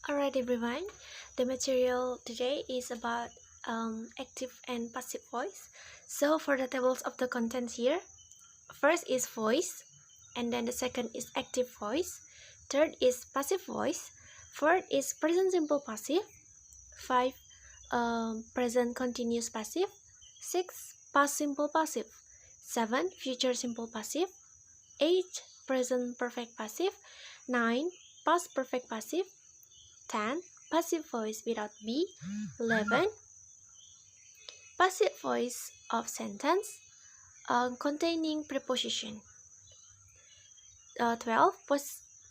Alright everyone, the material today is about active and passive voice. So for the tables of the contents here, first is voice, and then the second is active voice, third is passive voice, fourth is present simple passive, five present continuous passive, six past simple passive, seven future simple passive, eight present perfect passive, nine past perfect passive, 10. Passive voice without be. 11. Passive voice of sentence containing preposition. 12.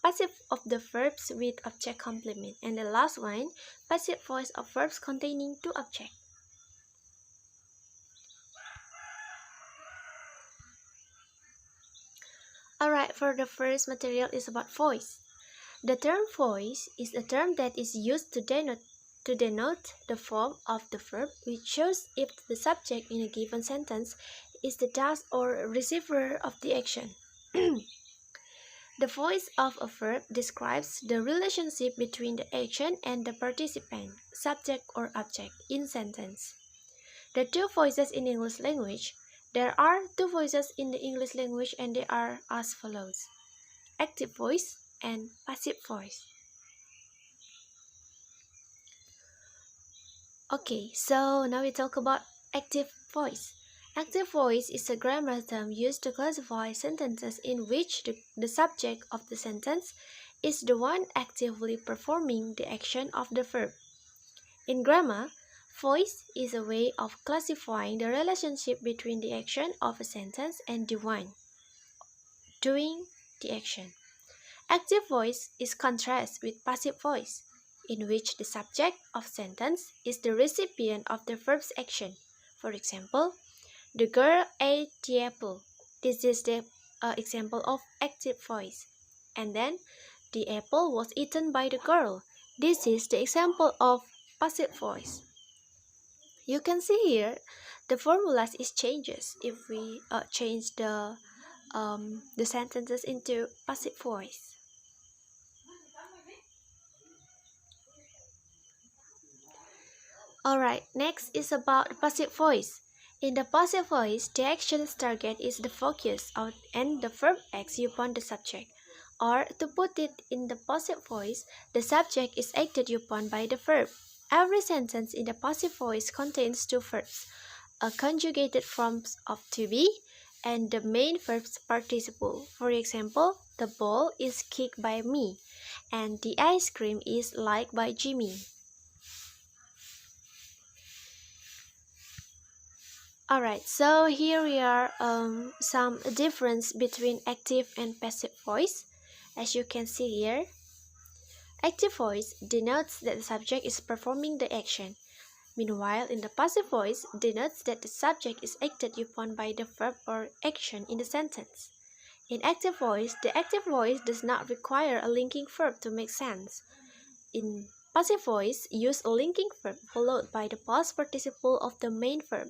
Passive of the verbs with object complement. And the last one, passive voice of verbs containing two objects. Alright, for the first material is about voice. The term voice is a term that is used to denote the form of the verb, which shows if the subject in a given sentence is the task or receiver of the action. The voice of a verb describes the relationship between the action and the participant, subject or object, in sentence. The two voices in English language. There are two voices in the English language and they are as follows: active voice and passive voice. Okay, so now we talk about active voice. Active voice is a grammar term used to classify sentences in which the subject of the sentence is the one actively performing the action of the verb. In grammar, voice is a way of classifying the relationship between the action of a sentence and the one doing the action. Active voice is contrast with passive voice, in which the subject of sentence is the recipient of the verb's action. For example, the girl ate the apple. This is the example of active voice. And then, the apple was eaten by the girl. This is the example of passive voice. You can see here, the formulas is changes if we change the sentences into passive voice. Alright, next is about passive voice. In the passive voice, the action's target is the focus out and the verb acts upon the subject. Or, to put it in the passive voice, the subject is acted upon by the verb. Every sentence in the passive voice contains two verbs, a conjugated form of to be, and the main verb's participle. For example, the ball is kicked by me, and the ice cream is liked by Jimmy. Alright, so here we are some difference between active and passive voice. As you can see here, active voice denotes that the subject is performing the action. Meanwhile, in the passive voice denotes that the subject is acted upon by the verb or action in the sentence. In active voice, the active voice does not require a linking verb to make sense. In passive voice, use a linking verb followed by the past participle of the main verb.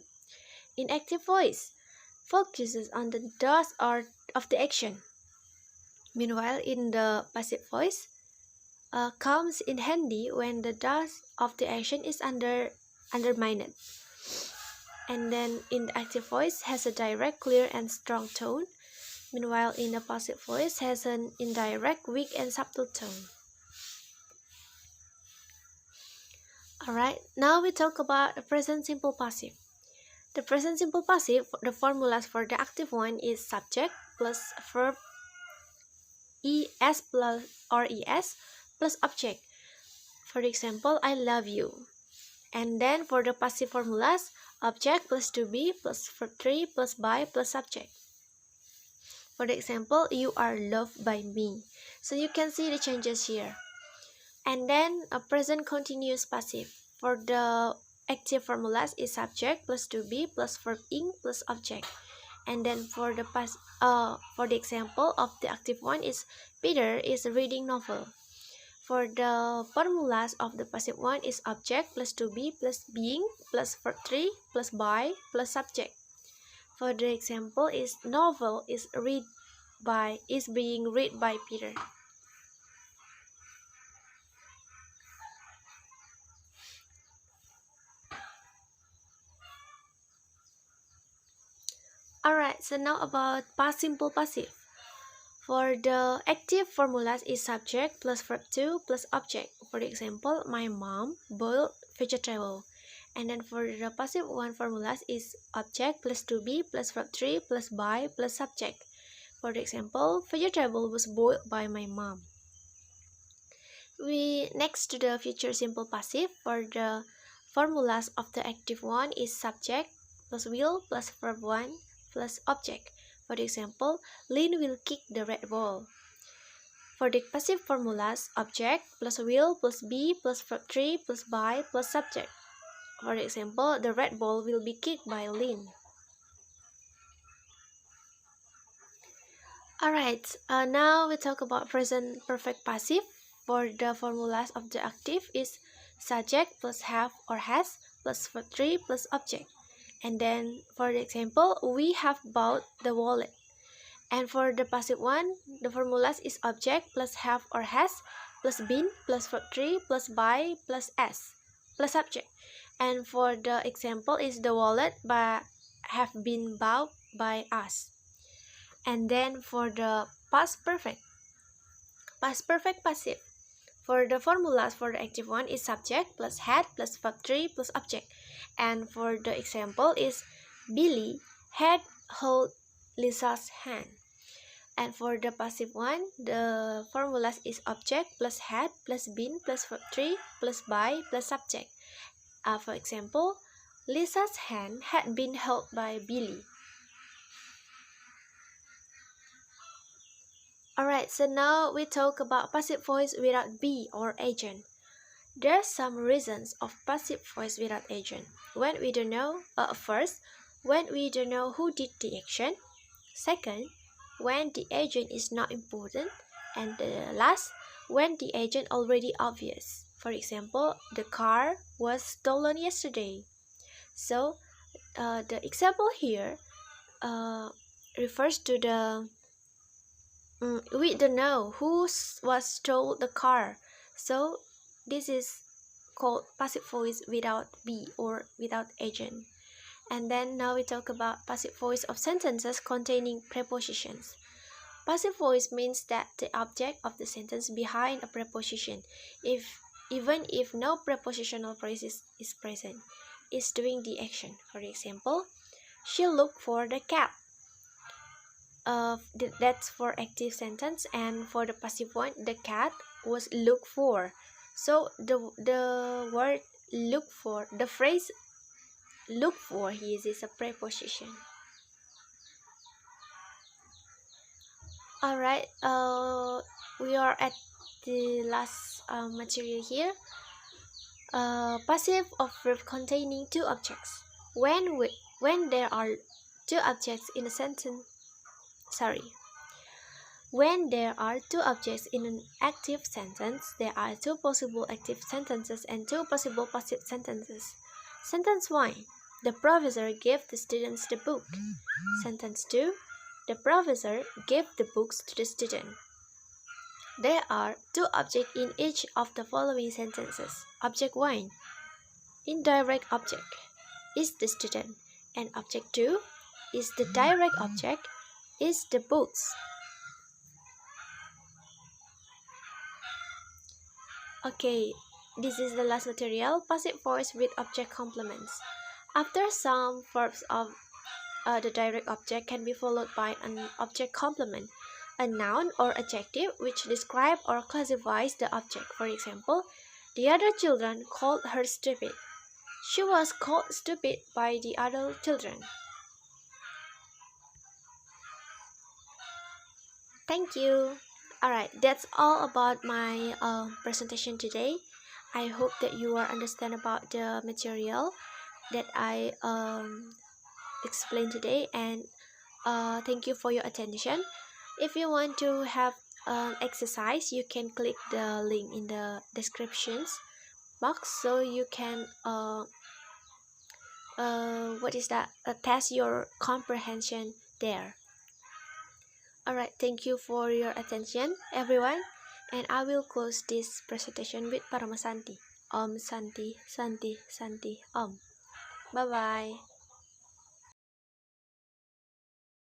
In active voice, focuses on the does or of the action. Meanwhile, in the passive voice, comes in handy when the does of the action is undermined. And then in the active voice has a direct, clear, and strong tone. Meanwhile, in the passive voice has an indirect, weak, and subtle tone. Alright, now we talk about the present simple passive. The present simple passive, the formulas for the active one is subject plus verb es plus or es plus object. For example, I love you. And then for the passive formulas, object plus to be plus verb 3 plus by plus subject. For the example, you are loved by me. So you can see the changes here. And then a present continuous passive. For the active formulas is subject plus to be plus verb ing plus object. And then for the example of the active one is Peter is reading novel. For the formulas of the passive one is object plus to be plus being plus verb 3 plus by plus subject. For the example is novel is being read by Peter. Alright, so now about past simple passive. For the active formulas is subject plus verb 2 plus object. For example, my mom boiled vegetable. And then for the passive one formulas is object plus to be plus verb 3 plus by plus subject. For example, vegetable was boiled by my mom. We next to the future simple passive. For the formulas of the active one is subject plus will plus verb 1 plus object. For example, Lin will kick the red ball. For the passive formulas, object plus will plus be plus verb 3 plus by plus subject. For example, the red ball will be kicked by Lin. Alright, now we talk about present perfect passive. For the formulas of the active is subject plus have or has plus verb 3 plus object. And then for the example, we have bought the wallet. And for the passive one, the formulas is object plus have or has plus been plus verb 3 plus by plus s plus subject. And for the example is the wallet but have been bought by us. And then for the past perfect passive. For the formulas for the active one is subject plus had plus verb 3 plus object. And for the example is Billy had held Lisa's hand. And for the passive one, the formulas is object plus had plus been plus verb 3 plus by plus subject. For example, Lisa's hand had been held by Billy. Alright, so now we talk about passive voice without be or agent. There are some reasons of passive voice without agent. When we don't know, first, when we don't know who did the action. Second, when the agent is not important. And the last, when the agent already obvious. For example, the car was stolen yesterday. So, the example here refers to the we don't know who was stole the car. So, this is called passive voice without be or without agent. And then now we talk about passive voice of sentences containing prepositions. Passive voice means that the object of the sentence behind a preposition, even if no prepositional phrase is present, is doing the action. For example, she looked for the cat. That's for active sentence, and for the passive one, the cat was looked for. So the word look for, the phrase look for here is a preposition. Alright, we are at the last material here. Passive of verb containing two objects. When there are two objects in a sentence, when there are two objects in an active sentence, there are two possible active sentences and two possible passive sentences. Sentence 1. The professor gave the students the book. Sentence 2. The professor gave the books to the student. There are two objects in each of the following sentences. Object 1. Indirect object is the student, and object 2 is the direct object is the books. Okay, this is the last material, passive voice with object complements. After some verbs of the direct object can be followed by an object complement, a noun or adjective which describe or classifies the object. For example, the other children called her stupid. She was called stupid by the other children. Thank you. Alright, that's all about my presentation today. I hope that you are understand about the material that I explained today, and thank you for your attention. If you want to have exercise, you can click the link in the descriptions box so you can test your comprehension there. Alright, thank you for your attention, everyone, and I will close this presentation with Paramasanti. Om Santi, Santi, Santi, Om. Bye-bye.